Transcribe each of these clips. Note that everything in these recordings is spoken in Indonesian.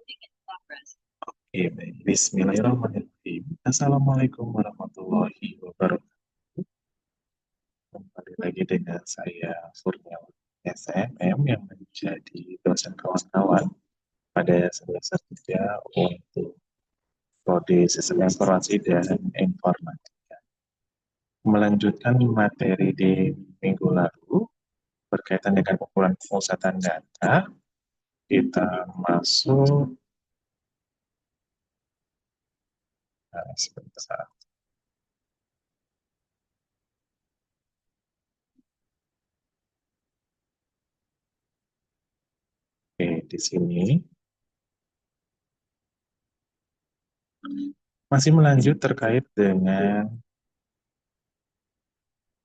Oke, baik. Bismillahirrahmanirrahim. Assalamualaikum warahmatullahi wabarakatuh. Kembali lagi dengan saya Kurniawan SMM yang menjadi dosen kawan-kawan pada semester 3 untuk prodi Sistem Informasi dan Informatika. Melanjutkan materi di minggu lalu berkaitan dengan ukuran pemusatan data, kita masuk sebentar. Oke, di sini masih melanjut terkait dengan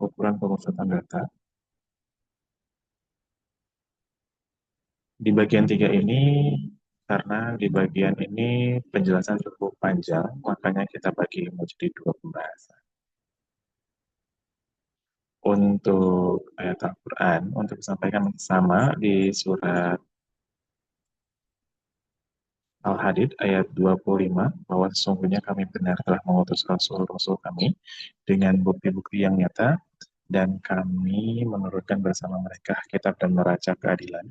ukuran pemusatan data. Di bagian 3 ini, karena di bagian ini penjelasan cukup panjang, makanya kita bagi menjadi 2 pembahasan. Untuk ayat Al-Quran, untuk disampaikan sama di surat Al-Hadid ayat 25, bahwa sesungguhnya kami benar telah mengutus Rasul-Rasul kami dengan bukti-bukti yang nyata, dan kami menurunkan bersama mereka kitab dan neraca keadilan,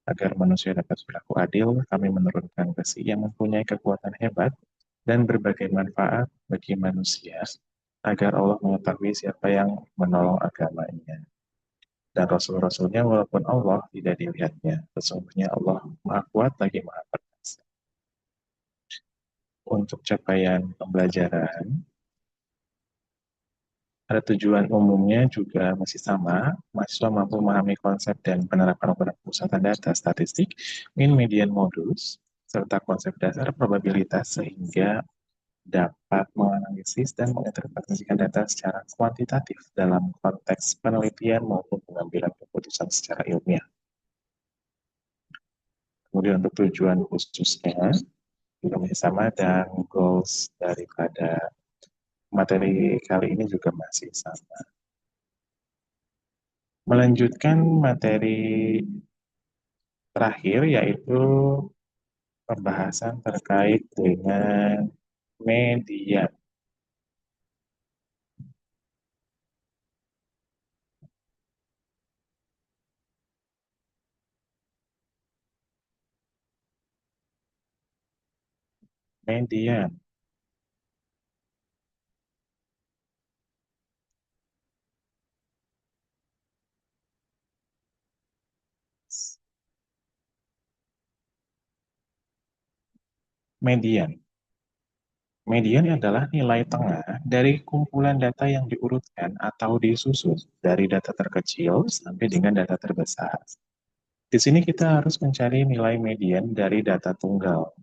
agar manusia dapat berlaku adil. Kami menurunkan besi yang mempunyai kekuatan hebat dan berbagai manfaat bagi manusia, agar Allah mengetahui siapa yang menolong agamanya. Dan Rasul-Rasulnya walaupun Allah tidak dilihatnya, sesungguhnya Allah Maha Kuat lagi Maha Perkasa. Untuk capaian pembelajaran, ada tujuan umumnya juga masih sama. Mahasiswa mampu memahami konsep dan penerapan ukuran pusatan data statistik, mean median modus, serta konsep dasar probabilitas sehingga dapat menganalisis dan menginterpretasikan data secara kuantitatif dalam konteks penelitian maupun pengambilan keputusan secara ilmiah. Kemudian untuk tujuan khususnya juga masih sama, dan goals daripada materi kali ini juga masih sama. Melanjutkan materi terakhir, yaitu pembahasan terkait dengan media. Media. Median. Median adalah nilai tengah dari kumpulan data yang diurutkan atau disusun dari data terkecil sampai dengan data terbesar. Di sini kita harus mencari nilai median dari data tunggal.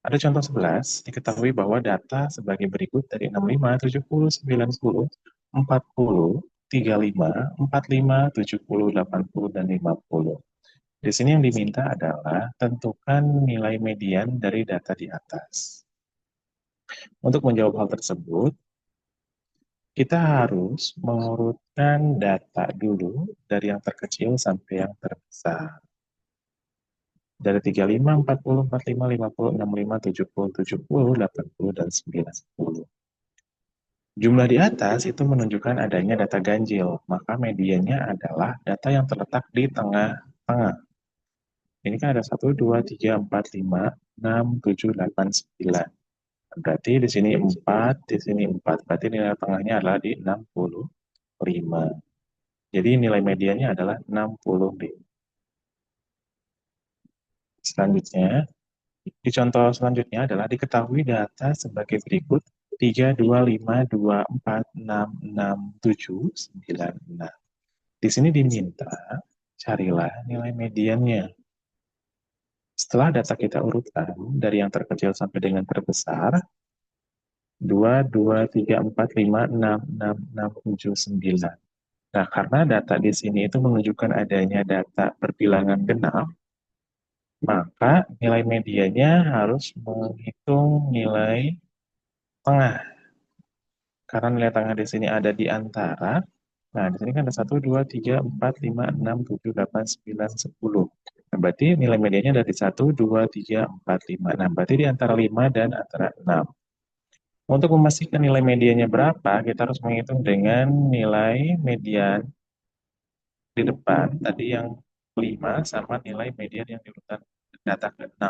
Ada contoh 11, diketahui bahwa data sebagai berikut dari 65, 70, 90, 40, 35, 45, 70, 80, dan 50. Di sini yang diminta adalah tentukan nilai median dari data di atas. Untuk menjawab hal tersebut, kita harus mengurutkan data dulu dari yang terkecil sampai yang terbesar. Dari 35, 40, 45, 50, 65, 70, 70, 80, dan 90. Jumlah di atas itu menunjukkan adanya data ganjil, maka mediannya adalah data yang terletak di tengah-tengah. Ini kan ada 1, 2, 3, 4, 5, 6, 7, 8, 9. Berarti di sini 4, di sini 4. Berarti nilai tengahnya adalah di 65. Jadi nilai mediannya adalah 65. Selanjutnya, di contoh selanjutnya adalah diketahui data sebagai berikut: 3, 2, 5, 2, 4, 6, 6, 7, 9, 6. Di sini diminta carilah nilai mediannya. Setelah data kita urutkan dari yang terkecil sampai dengan terbesar, 2, 2, 3, 4, 5, 6, 6, 6, 7, 9. Nah, karena data di sini itu menunjukkan adanya data perbilangan genap, maka nilai medianya harus menghitung nilai tengah. Karena nilai tengah di sini ada di antara, nah di sini kan ada 1, 2, 3, 4, 5, 6, 7, 8, 9, 10. berarti nilai medianya dari 1, 2, 3, 4, 5. Nah, berarti di antara 5 dan antara 6. Untuk memastikan nilai medianya berapa, kita harus menghitung dengan nilai median di depan, tadi yang 5 sama nilai median yang di urutan data ke-6.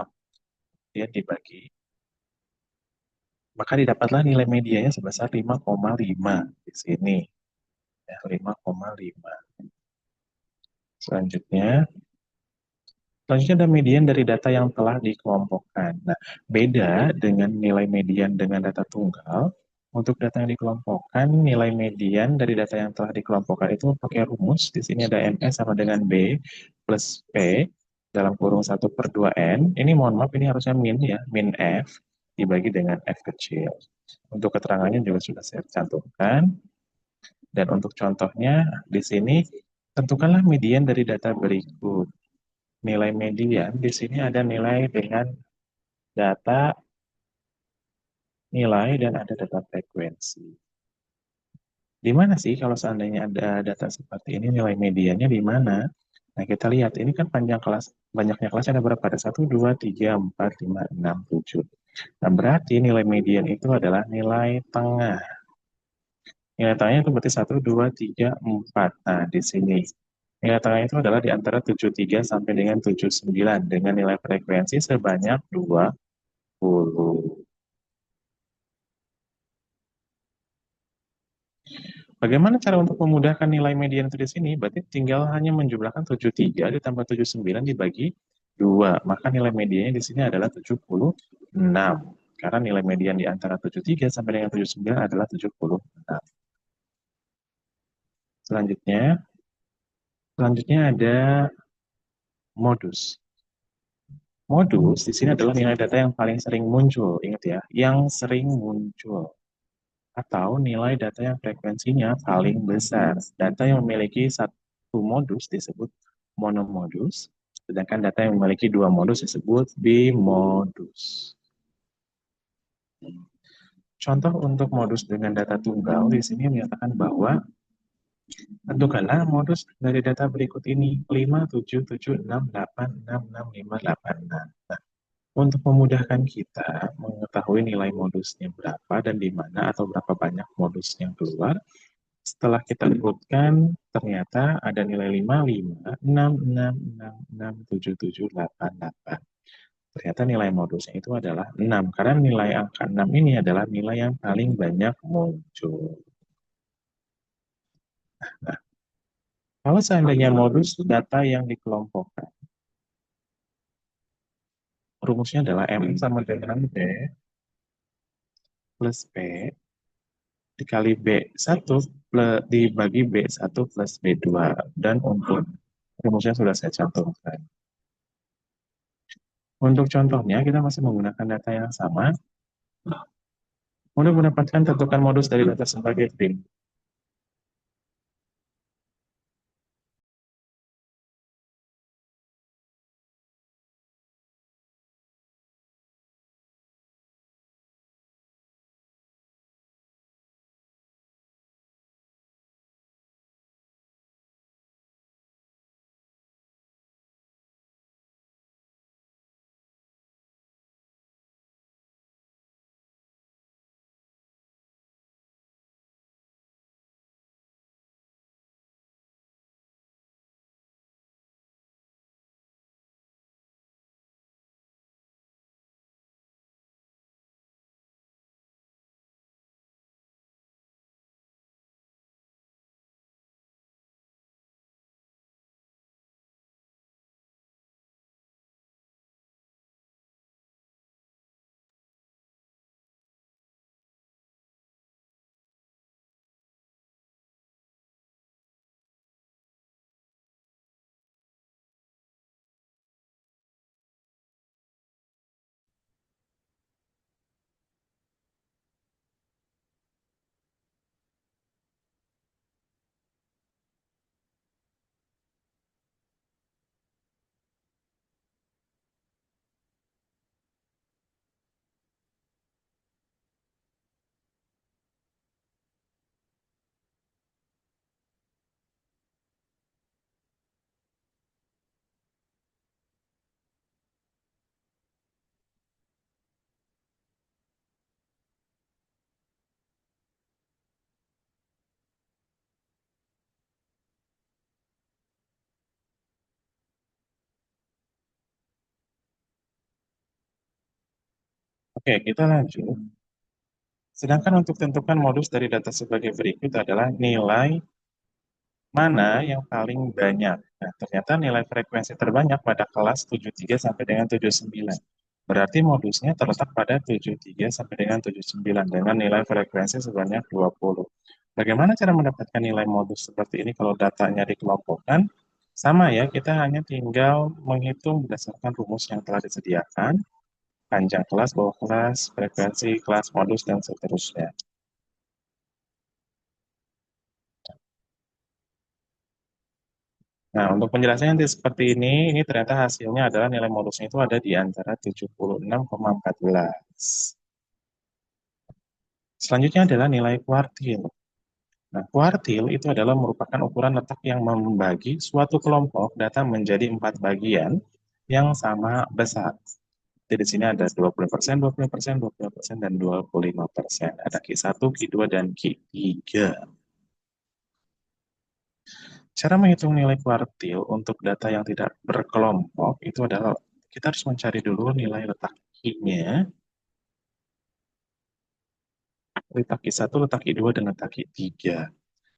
Dia dibagi, maka didapatlah nilai medianya sebesar 5,5 di sini. Ya, 5,5. Selanjutnya, Selanjutnya ada median dari data yang telah dikelompokkan. Nah, beda dengan nilai median dengan data tunggal. Untuk data yang dikelompokkan, nilai median dari data yang telah dikelompokkan itu pakai rumus. Di sini ada MS sama dengan B plus P dalam kurung 1/2N. Ini mohon maaf, ini harusnya min ya, min F dibagi dengan F kecil. Untuk keterangannya juga sudah saya cantumkan. Dan untuk contohnya, di sini tentukanlah median dari data berikut. Nilai median di sini ada nilai dengan data nilai dan ada data frekuensi. Di mana sih kalau seandainya ada data seperti ini nilai mediannya di mana? Nah, kita lihat ini kan panjang kelas, banyaknya kelas ada berapa? Ada 1, 2, 3, 4, 5, 6, 7. Nah, berarti nilai median itu adalah nilai tengah. Nilai tengahnya itu berarti 1, 2, 3, 4. Nah, di sini. Nilai tengah itu adalah di antara 73 sampai dengan 79 dengan nilai frekuensi sebanyak 20. Bagaimana cara untuk memudahkan nilai median itu di sini? Berarti tinggal hanya menjumlahkan 73 ditambah 79 dibagi 2. Maka nilai mediannya di sini adalah 76. Karena nilai median di antara 73 sampai dengan 79 adalah 76. Selanjutnya, selanjutnya ada modus. Modus di sini adalah nilai data yang paling sering muncul. Ingat ya, yang sering muncul. Atau nilai data yang frekuensinya paling besar. Data yang memiliki satu modus disebut monomodus, sedangkan data yang memiliki dua modus disebut bimodus. Contoh untuk modus dengan data tunggal di sini menyatakan bahwa tentukanlah modus dari data berikut ini 5, 7, 7, 6, 8, 6, 5, 8, 6. Nah, untuk memudahkan kita mengetahui nilai modusnya berapa dan di mana atau berapa banyak modus yang keluar, setelah kita urutkan, ternyata ada nilai 5, 5, 6, 6, 6, 6, 7, 7, 8, 8. Ternyata nilai modusnya itu adalah 6, karena nilai angka 6 ini adalah nilai yang paling banyak muncul. Nah, kalau seandainya modus data yang dikelompokkan, rumusnya adalah M sama dengan B plus P dikali B1 dibagi B1 plus B2. Dan untuk rumusnya sudah saya cantumkan. Untuk contohnya, kita masih menggunakan data yang sama. Untuk mendapatkan tentukan modus dari data sebagai tim. Oke, kita lanjut. Sedangkan untuk tentukan modus dari data sebagai berikut adalah nilai mana yang paling banyak. Nah, ternyata nilai frekuensi terbanyak pada kelas 73 sampai dengan 79. Berarti modusnya terletak pada 73 sampai dengan 79 dengan nilai frekuensi sebanyak 20. Bagaimana cara mendapatkan nilai modus seperti ini kalau datanya dikelompokkan? Sama ya, kita hanya tinggal menghitung berdasarkan rumus yang telah disediakan, panjang kelas, bawah kelas, frekuensi, kelas, modus, dan seterusnya. Nah, untuk penjelasannya nanti seperti ini ternyata hasilnya adalah nilai modusnya itu ada di antara 76,14. Selanjutnya adalah nilai kuartil. Nah, kuartil itu adalah merupakan ukuran letak yang membagi suatu kelompok data menjadi 4 bagian yang sama besar. Jadi di sini ada 20%, 20%, 20%, dan 25%. Ada Q1, Q2, dan Q3. Cara menghitung nilai kuartil untuk data yang tidak berkelompok itu adalah kita harus mencari dulu nilai letak Q-nya, letak Q1, letak Q2, dan letak Q3.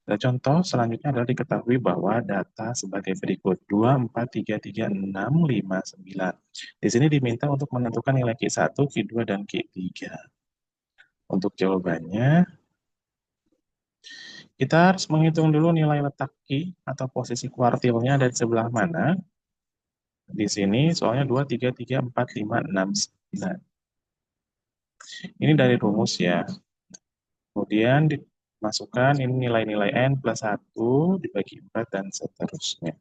Nah, contoh selanjutnya adalah diketahui bahwa data sebagai berikut 2, 4, 3, 3, 6, 5, 9. Di sini diminta untuk menentukan nilai Q1, Q2, dan Q3. Untuk jawabannya, kita harus menghitung dulu nilai letak Q atau posisi kuartilnya dari sebelah mana. Di sini soalnya 2, 3, 3, 4, 5, 6, 9. Ini dari rumus ya. Kemudian dimasukkan ini nilai-nilai N plus 1 dibagi 4 dan seterusnya.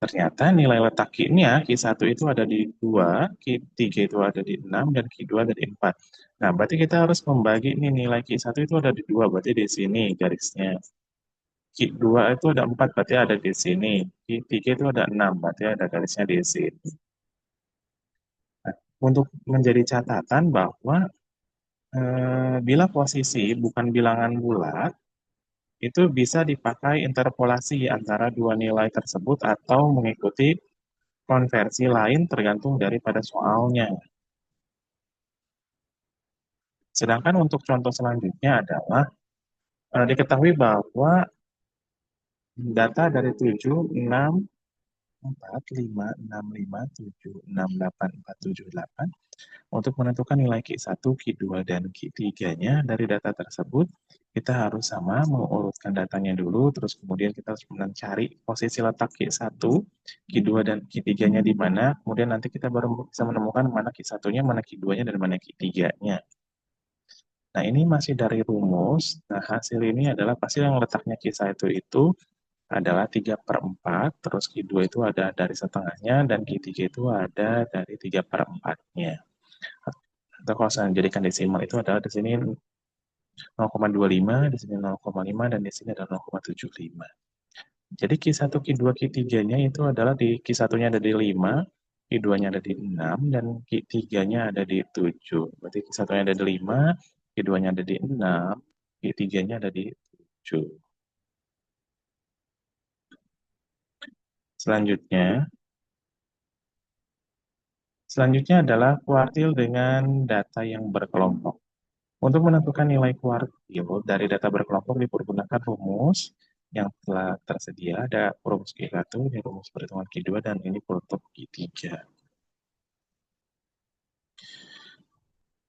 Ternyata nilai letak Q-nya, Q1 itu ada di 2, Q3 itu ada di 6, dan Q2 ada di 4. Nah, berarti kita harus membagi ini nilai Q1 itu ada di 2, berarti di sini garisnya. Q2 itu ada 4, berarti ada di sini. Q3 itu ada 6, berarti ada garisnya di sini. Nah, untuk menjadi catatan bahwa bila posisi bukan bilangan bulat, itu bisa dipakai interpolasi antara dua nilai tersebut atau mengikuti konversi lain tergantung daripada soalnya. Sedangkan untuk contoh selanjutnya adalah diketahui bahwa data dari 7, 6, 4, 5, 6, 5, 7, 6, 8, 4, 7, 8 untuk menentukan nilai Q1, Q2, dan Q3-nya dari data tersebut, kita harus sama mengurutkan datanya dulu, terus kemudian kita harus mencari posisi letak Q1, Q2, dan Q3-nya di mana, kemudian nanti kita baru bisa menemukan mana Q1-nya, mana Q2-nya, dan mana Q3-nya. Nah, ini masih dari rumus. Nah, hasil ini adalah pasti yang letaknya Q1 itu adalah 3/4, terus Q2 itu ada dari setengahnya, dan Q3 itu ada dari 3/4-nya. Atau kalau saya jadikan desimal itu adalah di sini 0,25, di sini 0,5, dan di sini ada 0,75. Jadi Q1, Q2, Q3-nya itu adalah di Q1-nya ada di 5, Q2-nya ada di 6, dan Q3-nya ada di 7. Berarti Q1-nya ada di 5, Q2-nya ada di 6, Q3-nya ada di 7. Selanjutnya, selanjutnya adalah kuartil dengan data yang berkelompok. Untuk menentukan nilai kuartil dari data berkelompok dipergunakan rumus yang telah tersedia. Ada rumus Q1, ini rumus perhitungan Q2, dan ini penutup Q3.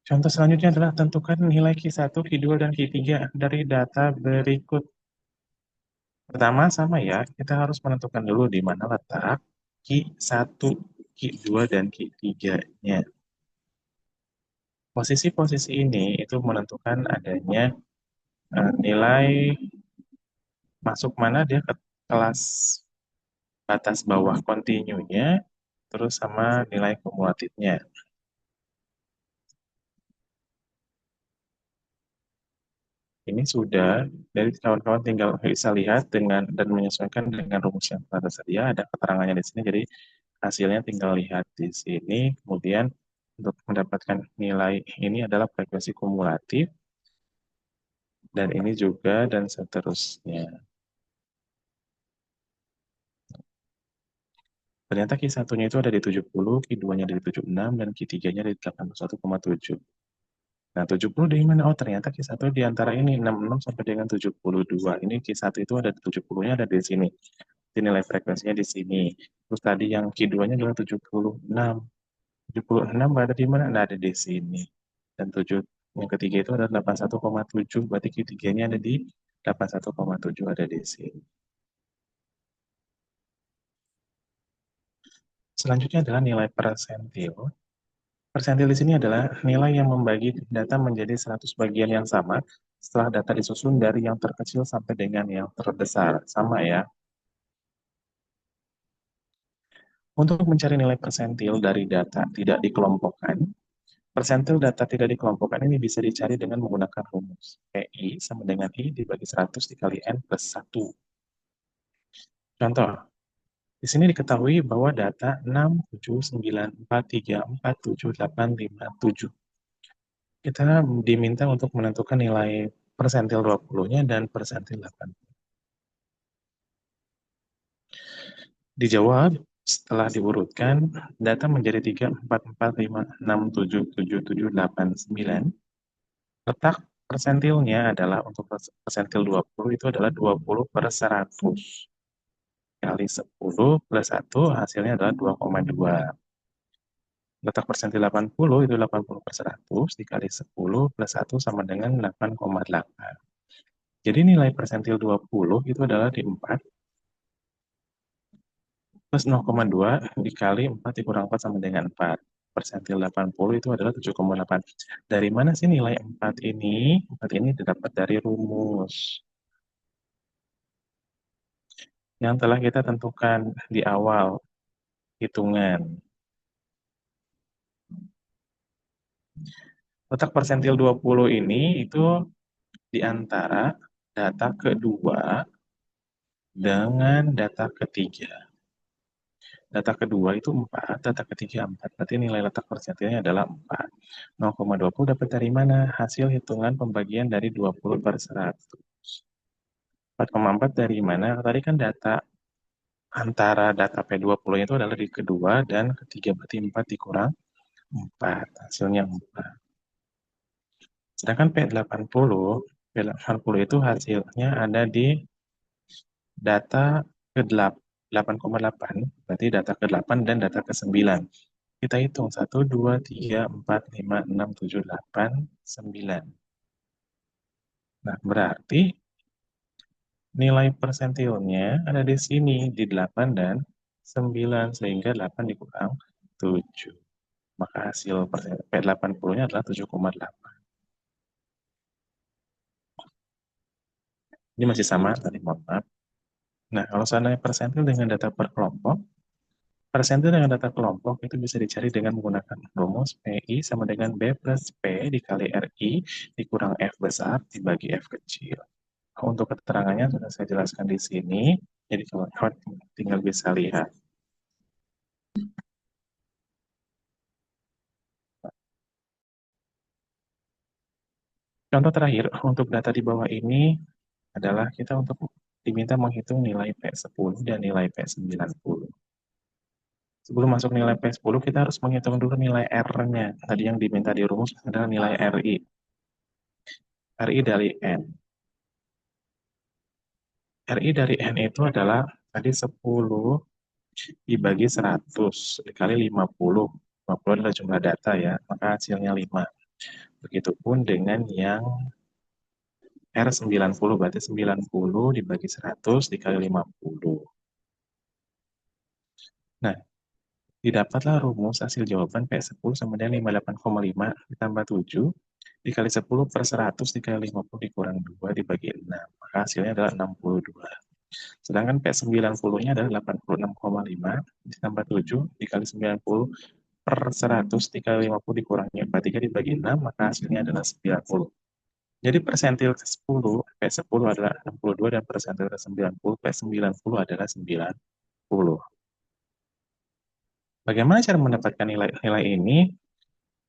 Contoh selanjutnya adalah tentukan nilai Q1, Q2, dan Q3 dari data berikut. Pertama sama ya, kita harus menentukan dulu di mana letak Q1, Q2, dan Q3-nya. Posisi-posisi ini itu menentukan adanya nilai masuk mana dia ke kelas batas bawah kontinunya, terus sama nilai kumulatifnya. Ini sudah, dari kawan-kawan tinggal bisa lihat dengan dan menyesuaikan dengan rumus yang telah tersedia, ada keterangannya di sini, jadi hasilnya tinggal lihat di sini, kemudian untuk mendapatkan nilai ini adalah frekuensi kumulatif, dan ini juga, dan seterusnya. Ternyata Q1-nya itu ada di 70, Q2-nya ada di 76, dan Q3-nya ada di 81,7. Nah, 70 di mana? Oh, ternyata Q1 di antara ini, 66 sampai dengan 72. Ini Q1 itu ada 70-nya ada di sini. Di nilai frekuensinya di sini. Terus tadi yang Q2-nya adalah 76. 76 berada di mana? Nah, ada di sini. Dan 7, yang ketiga itu ada 81,7. Berarti Q3-nya ada di 81,7 ada di sini. Selanjutnya adalah nilai persentil. Persentil di sini adalah nilai yang membagi data menjadi 100 bagian yang sama setelah data disusun dari yang terkecil sampai dengan yang terbesar. Sama ya. Untuk mencari nilai persentil dari data tidak dikelompokkan, persentil data tidak dikelompokkan ini bisa dicari dengan menggunakan rumus. PI sama dengan I dibagi 100 dikali N plus 1. Contoh, di sini diketahui bahwa data 67943478857. Kita diminta untuk menentukan nilai persentil 20-nya dan persentil 8. Dijawab setelah diurutkan, data menjadi 3, 4, 4, 5, 6, 7, 7, 7, 8, 9. Letak persentilnya adalah untuk persentil 20 itu adalah 20 per 100. Kali 10 plus 1 hasilnya adalah 2,2. Letak persentil 80 itu 80 per 100 dikali 10 plus 1 sama dengan 8,8. Jadi nilai persentil 20 itu adalah di 4 plus 0,2 dikali 4 dikurang 4 sama dengan 4. Persentil 80 itu adalah 7,8. Dari mana sih nilai 4 ini? 4 ini didapat dari rumus yang telah kita tentukan di awal hitungan. Letak persentil 20 ini itu di antara data kedua dengan data ketiga. Data kedua itu 4, data ketiga 4. Berarti nilai letak persentilnya adalah 4. 0,20 dapat dari mana? Hasil hitungan pembagian dari 20 per 100. 4,4 dari mana? Tadi kan data antara data P20 itu adalah di kedua dan ketiga. Berarti 4 dikurang 4. Hasilnya 4. Sedangkan P80 itu hasilnya ada di data ke-8, 8,8, berarti data ke-8 dan data ke-9. Kita hitung 1, 2, 3, 4, 5, 6, 7, 8, 9. Nah, berarti nilai persentilnya ada di sini, di 8 dan 9, sehingga 8 dikurang 7. Maka hasil P80-nya adalah 7,8. Ini masih sama, tadi mohon maaf. Nah, kalau seandainya persentil dengan data per kelompok, persentil dengan data kelompok itu bisa dicari dengan menggunakan rumus PI sama dengan B plus P dikali RI dikurang F besar dibagi F kecil. Untuk keterangannya sudah saya jelaskan di sini, jadi kawan-kawan tinggal bisa lihat. Contoh terakhir, untuk data di bawah ini adalah kita untuk diminta menghitung nilai P10 dan nilai P90. Sebelum masuk nilai P10, kita harus menghitung dulu nilai R-nya. Tadi yang diminta di rumus adalah nilai RI. RI dari N. RI dari N itu adalah tadi 10 dibagi 100 dikali 50. 50 adalah jumlah data ya, maka hasilnya 5. Begitupun dengan yang R90, berarti 90 dibagi 100 dikali 50. Nah, didapatlah rumus hasil jawaban P10 sama dengan 58,5 ditambah 7 dikali 10 per 100 dikali 50 dikurang 2 dibagi 6. Maka hasilnya adalah 62. Sedangkan P90-nya adalah 86,5 ditambah 7 dikali 90 per 100 dikali 50 dikurangi 43 dibagi 6, maka hasilnya adalah 90. Jadi persentil ke-10, P10 adalah 62 dan persentil ke-90, P90 adalah 90. Bagaimana cara mendapatkan nilai ini?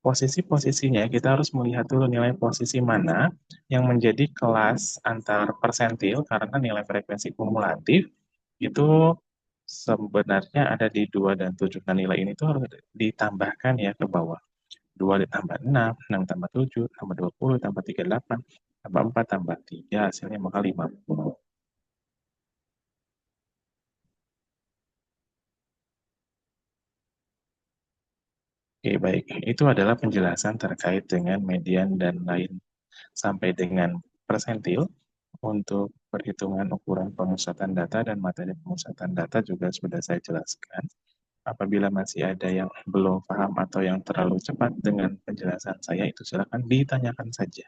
Posisi-posisinya kita harus melihat dulu nilai posisi mana yang menjadi kelas antar persentil karena nilai frekuensi kumulatif itu Sebenarnya ada di 2 dan 7. Nah, nilai ini tuh harus ditambahkan ya ke bawah. 2 ditambah 6, 6 tambah 7, tambah 20, tambah 38, tambah 4, tambah 3, hasilnya maka 50. Oke, baik. Itu adalah penjelasan terkait dengan median dan lain sampai dengan persentil untuk perhitungan ukuran pemusatan data dan materi pemusatan data juga sudah saya jelaskan. Apabila masih ada yang belum paham atau yang terlalu cepat dengan penjelasan saya, itu silakan ditanyakan saja.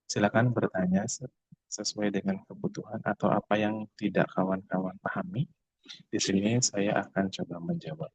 Silakan bertanya sesuai dengan kebutuhan atau apa yang tidak kawan-kawan pahami. Di sini saya akan coba menjawab.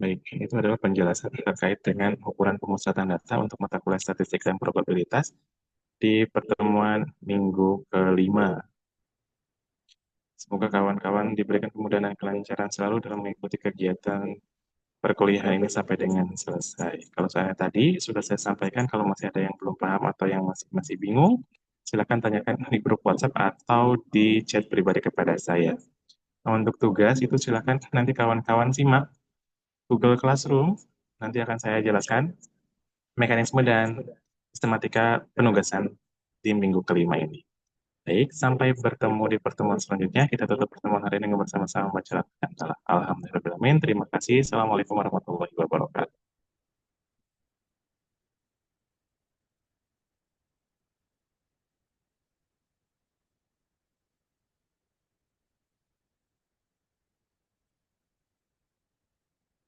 Baik, itu adalah penjelasan terkait dengan ukuran pemusatan data untuk mata kuliah statistik dan probabilitas di pertemuan minggu kelima. Semoga kawan-kawan diberikan kemudahan dan kelancaran selalu dalam mengikuti kegiatan perkuliahan ini sampai dengan selesai. Kalau saya tadi sudah saya sampaikan, kalau masih ada yang belum paham atau yang masih masih bingung, silakan tanyakan di grup WhatsApp atau di chat pribadi kepada saya. Nah, untuk tugas itu silakan nanti kawan-kawan simak Google Classroom. Nanti akan saya jelaskan mekanisme dan sistematika penugasan di minggu kelima ini. Baik, sampai bertemu di pertemuan selanjutnya. Kita tutup pertemuan hari ini bersama-sama membaca Al-Fatihah. Alhamdulillah. Terima kasih. Assalamualaikum warahmatullahi wabarakatuh.